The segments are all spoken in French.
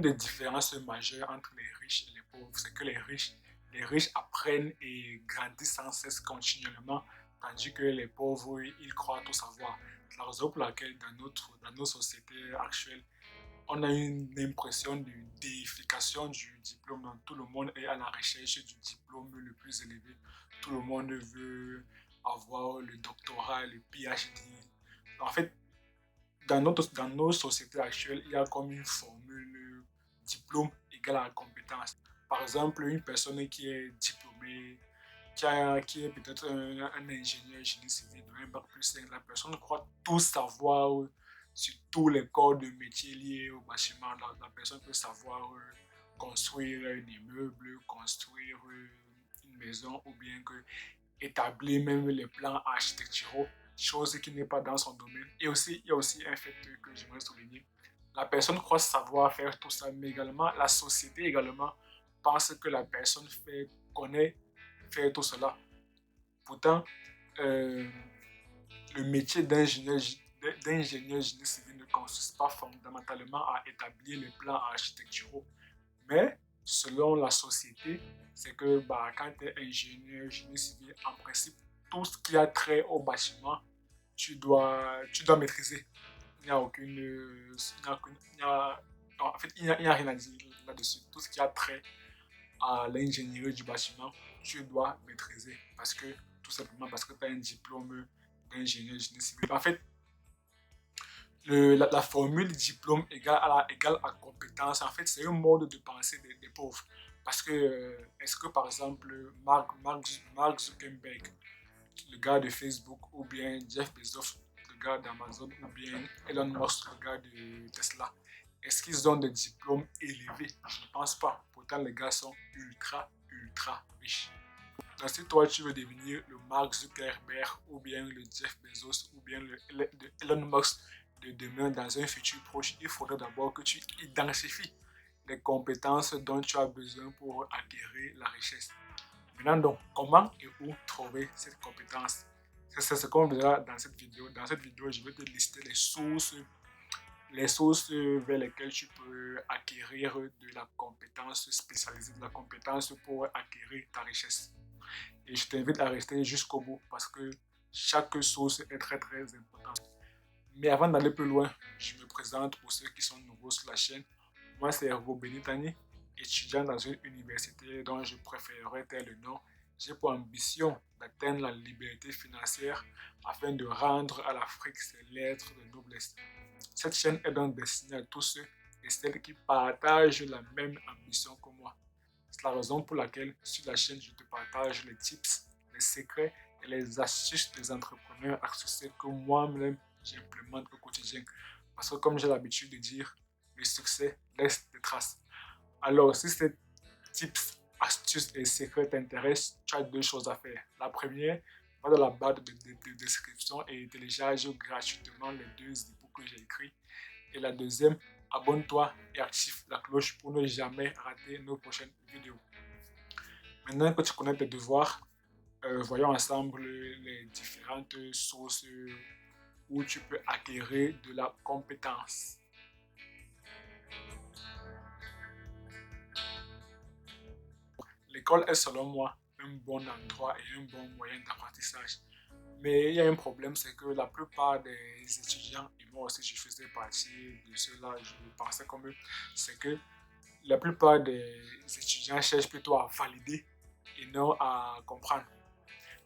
des différences majeures entre les riches et les pauvres, c'est que les riches apprennent et grandissent sans cesse continuellement, tandis que les pauvres, ils croient tout savoir. C'est la raison pour laquelle dans nos sociétés actuelles, on a une impression de déification du diplôme. Donc, tout le monde est à la recherche du diplôme le plus élevé. Tout le monde veut avoir le doctorat, le PhD. En fait, dans nos sociétés actuelles, il y a comme une formule diplôme égale à compétence. Par exemple, une personne qui est diplômée, qui est peut-être un ingénieur génie civil, un bac plus 5, la personne croit tout savoir sur tous les corps de métier liés au bâtiment. La personne peut savoir construire un immeuble, construire une maison ou bien que établir même les plans architecturaux, chose qui n'est pas dans son domaine. Et aussi, il y a aussi un fait que j'aimerais souligner. La personne croit savoir faire tout ça, mais également la société également pense que la personne connaît faire tout cela. Pourtant, euh, le métier d'ingénieur génie civil ne consiste pas fondamentalement à établir les plans architecturaux. Mais selon la société, c'est que quand tu es ingénieur génie civil, en principe, tout ce qui a trait au bâtiment, tu dois maîtriser. Il n'y a aucune. En fait, il n'y a rien à dire là-dessus. Tout ce qui a trait à l'ingénierie du bâtiment, tu dois maîtriser. Tout simplement parce que tu as un diplôme d'ingénieur génie civil. En fait, la formule diplôme égale à compétence, en fait, c'est un mode de pensée des pauvres. Parce que, est-ce que par exemple, Mark Zuckerberg, le gars de Facebook, ou bien Jeff Bezos, le gars d'Amazon, ou bien Elon Musk, le gars de Tesla, est-ce qu'ils ont des diplômes élevés? Je ne pense pas. Pourtant, les gars sont ultra riches. Donc, si toi, tu veux devenir le Mark Zuckerberg, ou bien le Jeff Bezos, ou bien le Elon Musk de demain dans un futur proche, il faudrait d'abord que tu identifies les compétences dont tu as besoin pour acquérir la richesse. Maintenant, donc, comment et où trouver cette compétence? C'est ce qu'on verra dans cette vidéo. Dans cette vidéo, je vais te lister les sources vers lesquelles tu peux acquérir de la compétence spécialisée, de la compétence pour acquérir ta richesse. Et je t'invite à rester jusqu'au bout parce que chaque source est très très importante. Mais avant d'aller plus loin, je me présente pour ceux qui sont nouveaux sur la chaîne. Moi, c'est Herbo Benitani, étudiant dans une université dont je préférerais taire le nom. J'ai pour ambition d'atteindre la liberté financière afin de rendre à l'Afrique ses lettres de noblesse. Cette chaîne est donc destinée à tous ceux et celles qui partagent la même ambition que moi. C'est la raison pour laquelle sur la chaîne, je te partage les tips, les secrets et les astuces des entrepreneurs à succès que moi-même j'implémente au quotidien. Parce que comme j'ai l'habitude de dire, le succès laisse des traces. Alors, si ces tips, astuces et secrets t'intéressent, tu as deux choses à faire. La première, va dans la barre de description et télécharge gratuitement les deux e-books que j'ai écrits. Et la deuxième, abonne-toi et active la cloche pour ne jamais rater nos prochaines vidéos. Maintenant que tu connais tes devoirs, voyons ensemble les différentes sources où tu peux acquérir de la compétence. L'école est selon moi un bon endroit et un bon moyen d'apprentissage. Mais il y a un problème, c'est que la plupart des étudiants, et moi aussi je faisais partie de ceux-là, je pensais comme eux, c'est que la plupart des étudiants cherchent plutôt à valider et non à comprendre.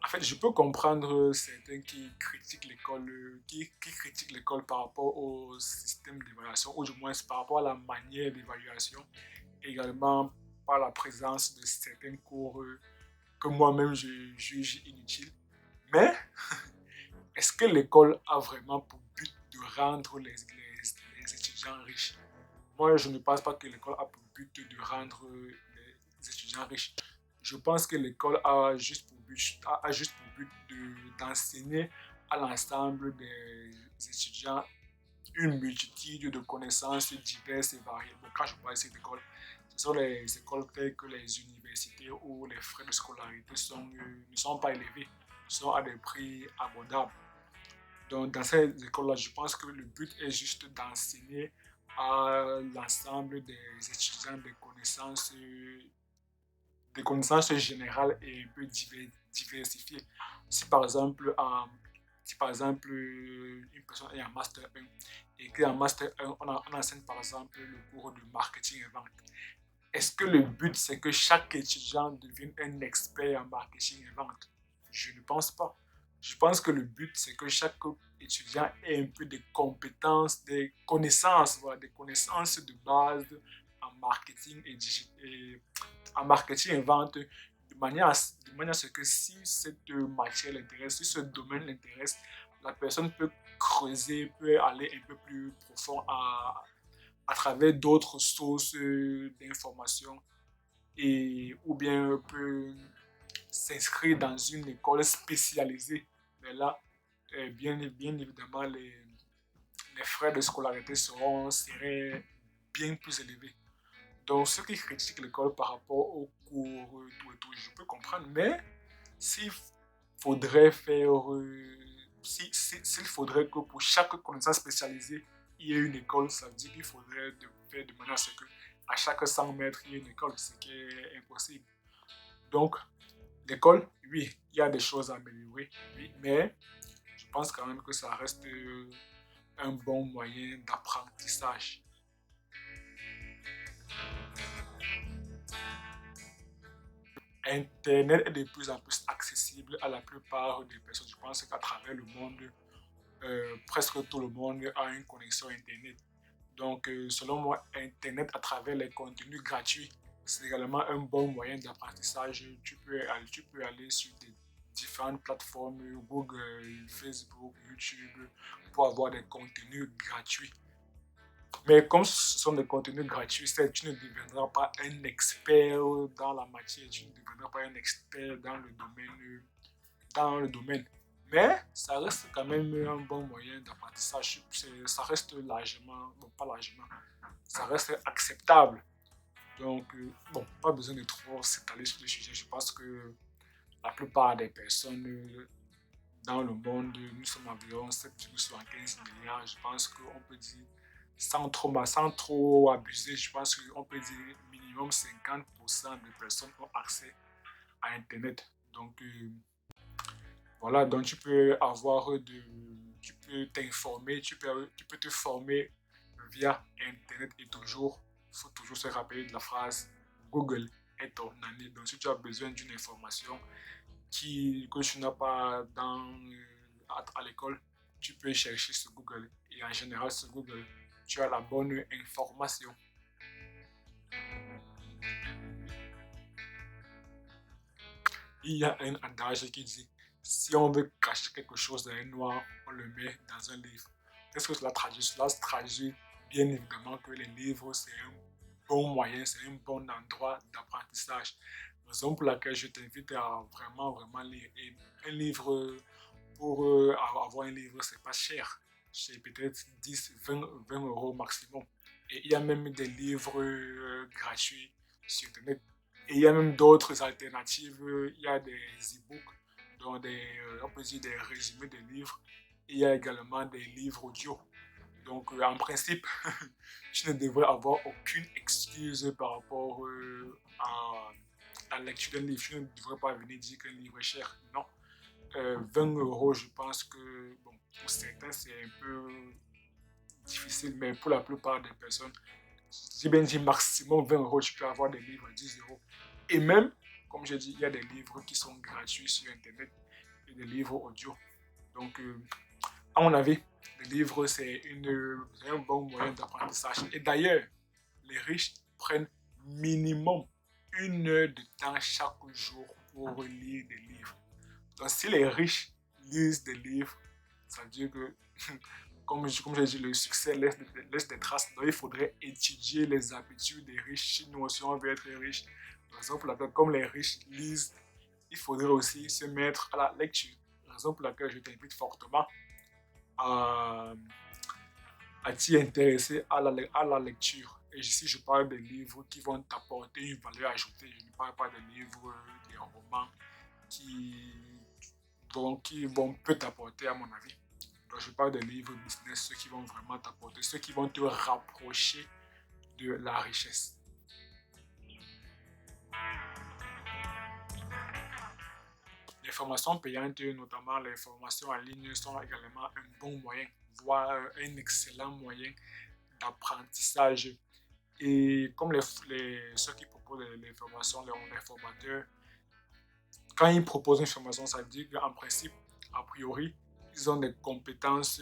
En fait, je peux comprendre certains qui critiquent l'école, qui critiquent l'école par rapport au système d'évaluation, ou du moins par rapport à la manière d'évaluation, également par la présence de certains cours que moi-même je juge inutiles. Mais est-ce que l'école a vraiment pour but de rendre les étudiants riches? Moi, je ne pense pas que l'école a pour but de rendre les étudiants riches. Je pense que l'école a juste pour but d'enseigner à l'ensemble des étudiants une multitude de connaissances diverses et variées. Bon, quand je parle ici d'école, ce sont les écoles telles que les universités où les frais de scolarité ne sont pas élevés, sont à des prix abordables. Donc, dans ces écoles-là, je pense que le but est juste d'enseigner à l'ensemble des étudiants des connaissances générales et un peu diversifiées. Si par exemple, une personne est en Master 1 et qu'en Master 1, on enseigne par exemple le cours de marketing et vente, est-ce que le but, c'est que chaque étudiant devienne un expert en marketing et vente? Je ne pense pas. Je pense que le but, c'est que chaque étudiant ait un peu de compétences, des connaissances, voilà, des connaissances de base en marketing et en marketing et vente, de manière à ce que si cette matière l'intéresse, si ce domaine l'intéresse, la personne peut creuser, peut aller un peu plus profond à travers d'autres sources d'informations et ou bien peut s'inscrire dans une école spécialisée. Mais là, bien évidemment, les frais de scolarité seraient bien plus élevés. Donc, ceux qui critiquent l'école par rapport au cours, tout, je peux comprendre, mais s'il faudrait faire, s'il faudrait que pour chaque connaissance spécialisée, il y ait une école, ça veut dire qu'il faudrait faire de manière à ce que à chaque 100 mètres, il y ait une école, ce qui est impossible. Donc, l'école, oui, il y a des choses à améliorer, oui, mais je pense quand même que ça reste un bon moyen d'apprentissage. Internet est de plus en plus accessible à la plupart des personnes. Je pense qu'à travers le monde, presque tout le monde a une connexion Internet. Donc, selon moi, Internet à travers les contenus gratuits, c'est également un bon moyen d'apprentissage. Tu peux aller sur des différentes plateformes, Google, Facebook, YouTube, pour avoir des contenus gratuits. Mais comme ce sont des contenus gratuits, tu ne deviendras pas un expert dans la matière, tu ne deviendras pas un expert dans le domaine. Mais ça reste quand même un bon moyen d'apprentissage. Ça reste largement, bon pas largement, ça reste acceptable. Donc, bon, pas besoin de trop s'étaler sur le sujet. Je pense que la plupart des personnes dans le monde, nous sommes environ 7,75 milliards. Je pense qu'on peut dire, sans trop abuser, je pense qu'on peut dire minimum 50% de personnes ont accès à Internet. Donc, voilà, donc tu peux t'informer, tu peux te former via Internet et toujours, il faut toujours se rappeler de la phrase Google est ton ami. Donc, si tu as besoin d'une information que tu n'as pas à l'école, tu peux chercher sur Google. Et en général, sur Google, tu as la bonne information. Il y a un adage qui dit, si on veut cacher quelque chose dans un noir, on le met dans un livre. Qu'est-ce que cela traduit? Cela traduit bien évidemment que les livres, c'est un bon moyen, c'est un bon endroit d'apprentissage. Raison pour laquelle je t'invite à vraiment lire. Et un livre, pour avoir un livre, c'est pas cher. C'est peut-être 20 euros maximum. Et il y a même des livres gratuits sur Internet. Et il y a même d'autres alternatives. Il y a des e-books, donc on peut dire des résumés de livres. Il y a également des livres audio. Donc, en principe, tu ne devrais avoir aucune excuse par rapport à la lecture d'un livre. Tu ne devrais pas venir dire qu'un livre est cher. Non. 20 euros, je pense que bon, pour certains, c'est un peu difficile, mais pour la plupart des personnes, j'ai bien dit maximum 20 euros, tu peux avoir des livres à 10 euros. Et même, comme j'ai dit, il y a des livres qui sont gratuits sur Internet et des livres audio. Donc, à mon avis, les livres, c'est un bon moyen d'apprentissage. Et d'ailleurs, les riches prennent minimum 1 heure de temps chaque jour pour lire des livres. Donc, si les riches lisent des livres, ça veut dire que, comme j'ai dit, le succès laisse des traces. Donc, il faudrait étudier les habitudes des riches si nous aussi on veut être riches. Par exemple, comme les riches lisent, il faudrait aussi se mettre à la lecture. Raison pour laquelle je t'invite fortement à, à t'y intéresser à la lecture. Et ici, je parle des livres qui vont t'apporter une valeur ajoutée. Je ne parle pas des livres, des romans qui qui vont peut t'apporter, à mon avis. Donc, je parle des livres business, ceux qui vont vraiment t'apporter, ceux qui vont te rapprocher de la richesse. Les formations payantes, notamment les formations en ligne, sont également un bon moyen, voire un excellent moyen d'apprentissage. Et comme ceux qui proposent les formations, les formateurs, quand ils proposent une formation, ça veut dire qu'en principe, a priori, ils ont des compétences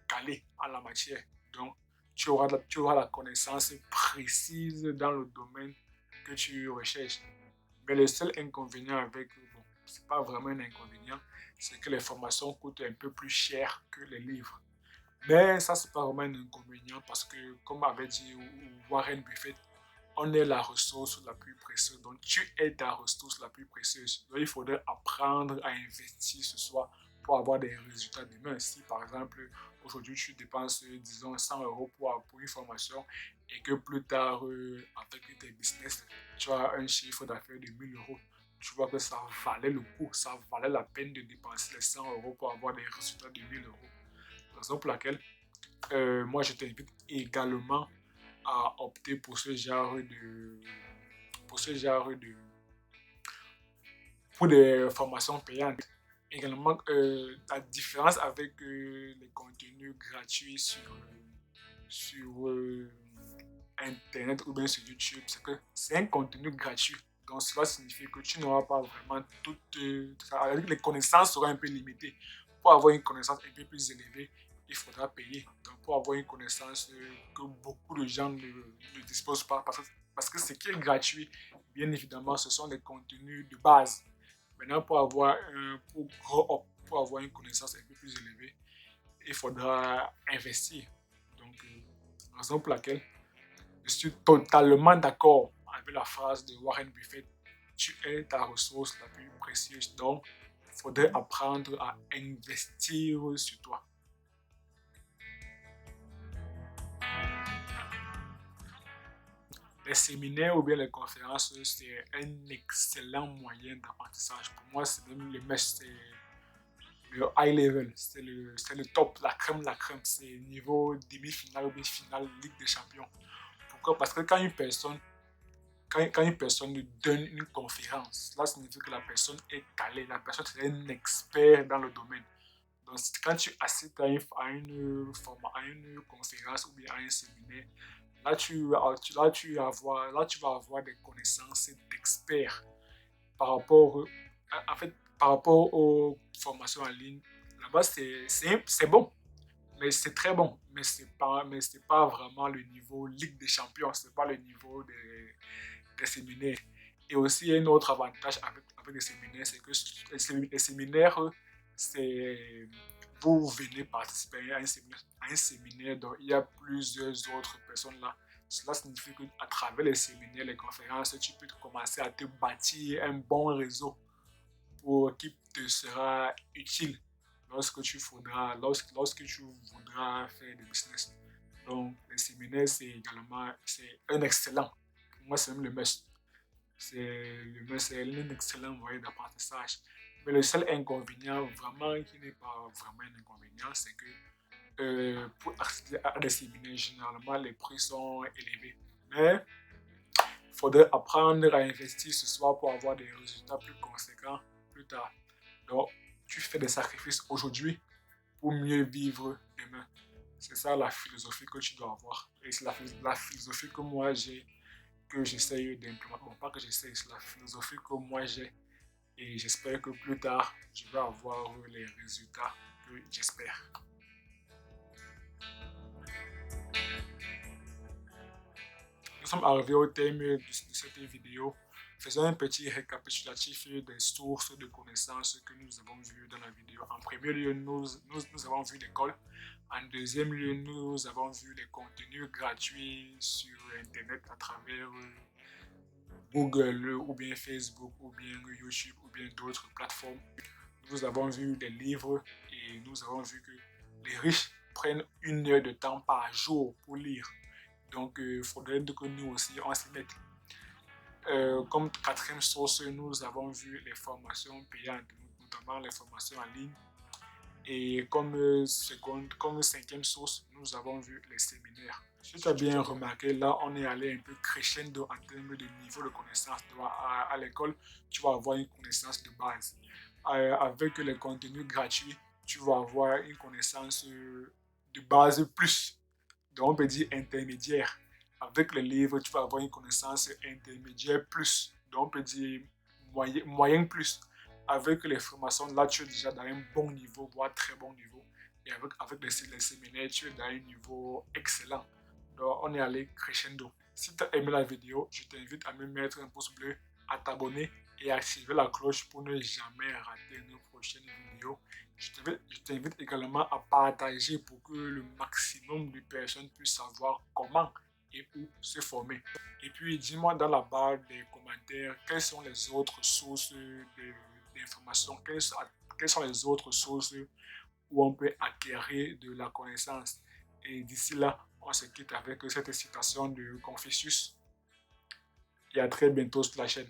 calées en la matière. Donc, tu auras la connaissance précise dans le domaine que tu recherches. Mais le seul inconvénient avec, bon, c'est pas vraiment un inconvénient, c'est que les formations coûtent un peu plus cher que les livres. Mais ça, c'est pas vraiment un inconvénient parce que, comme avait dit Warren Buffett, on est la ressource la plus précieuse. Donc, tu es ta ressource la plus précieuse. Donc, il faudrait apprendre à investir ce soir pour avoir des résultats demain. Si, par exemple, aujourd'hui, tu dépenses, disons, 100 euros pour une formation et que plus tard, avec tes business, tu as un chiffre d'affaires de 1000 euros, tu vois que ça valait le coup, ça valait la peine de dépenser les 100 euros pour avoir des résultats de 1000 euros. Raison pour laquelle, moi, je t'invite également à opter pour ce genre de, pour des formations payantes. Également, la différence avec les contenus gratuits sur Internet ou bien sur YouTube, c'est que c'est un contenu gratuit. Donc, cela signifie que tu n'auras pas vraiment toutes les connaissances seront un peu limitées. Pour avoir une connaissance un peu plus élevée, il faudra payer. Donc, pour avoir une connaissance que beaucoup de gens ne disposent pas, parce que ce qui est gratuit, bien évidemment, ce sont des contenus de base. Maintenant, pour avoir une connaissance un peu plus élevée, il faudra investir. Donc, raison pour laquelle je suis totalement d'accord avec la phrase de Warren Buffett. Tu es ta ressource la plus précieuse. Donc, il faudrait apprendre à investir sur toi. Les séminaires ou bien les conférences, c'est un excellent moyen d'apprentissage. Pour moi, c'est même le high level, c'est le top, la crème, la crème. C'est niveau demi-finale ou bien finale Ligue des Champions. Pourquoi? Parce que quand une personne donne une conférence, cela signifie que la personne est calée, la personne est un expert dans le domaine. Donc, quand tu assistes à une conférence ou bien à un séminaire, là, tu vas avoir des connaissances d'experts par rapport, en fait, par rapport aux formations en ligne. Là-bas, c'est bon, mais c'est très bon, mais c'est pas vraiment le niveau Ligue des Champions, c'est pas le niveau des séminaires. Et aussi, il y a un autre avantage avec les séminaires, c'est que les séminaires, c'est vous venez participer à un séminaire dont il y a plusieurs autres personnes là. Cela signifie qu'à travers les séminaires, les conférences, tu peux commencer à te bâtir un bon réseau qui te sera utile lorsque tu voudras faire des business. Donc, les séminaires, c'est un excellent. Pour moi, c'est même le must. C'est un excellent moyen d'apprentissage. Mais le seul inconvénient, vraiment, qui n'est pas vraiment un inconvénient, c'est que pour accéder à des séminaires, généralement, les prix sont élevés. Mais il faudrait apprendre à investir ce soir pour avoir des résultats plus conséquents plus tard. Donc, tu fais des sacrifices aujourd'hui pour mieux vivre demain. C'est ça la philosophie que tu dois avoir. Et c'est la philosophie que moi j'ai, que j'essaye d'implémenter. Bon, pas que j'essaye, c'est la philosophie que moi j'ai. Et j'espère que plus tard, je vais avoir les résultats que j'espère. Nous sommes arrivés au thème de cette vidéo. Faisons un petit récapitulatif des sources de connaissances que nous avons vues dans la vidéo. En premier lieu, nous avons vu l'école. En deuxième lieu, nous avons vu les contenus gratuits sur Internet à travers Google ou bien Facebook ou bien YouTube ou bien d'autres plateformes. Nous avons vu des livres et nous avons vu que les riches prennent 1 heure de temps par jour pour lire. Donc, il faudrait que nous aussi, on s'y mette. Comme quatrième source, nous avons vu les formations payantes, notamment les formations en ligne. Et comme cinquième source, nous avons vu les séminaires. Si tu as bien remarqué, là, on est allé un peu crescendo en termes de niveau de connaissance. Donc, à l'école, tu vas avoir une connaissance de base. Avec les contenus gratuits, tu vas avoir une connaissance de base plus. Donc, on peut dire intermédiaire. Avec les livres, tu vas avoir une connaissance intermédiaire plus. Donc, on peut dire moyen plus. Avec les formations, là, tu es déjà dans un bon niveau, voire très bon niveau. Et avec les séminaires, tu es dans un niveau excellent. Donc, on est allé crescendo. Si tu as aimé la vidéo, je t'invite à me mettre un pouce bleu, à t'abonner et à activer la cloche pour ne jamais rater nos prochaines vidéos. Je t'invite également à partager pour que le maximum de personnes puissent savoir comment et où se former. Et puis, dis-moi dans la barre des commentaires quelles sont les autres sources d'informations, quelles sont les autres sources où on peut acquérir de la connaissance. Et d'ici là, on se quitte avec cette citation de Confucius. Et à très bientôt sur la chaîne.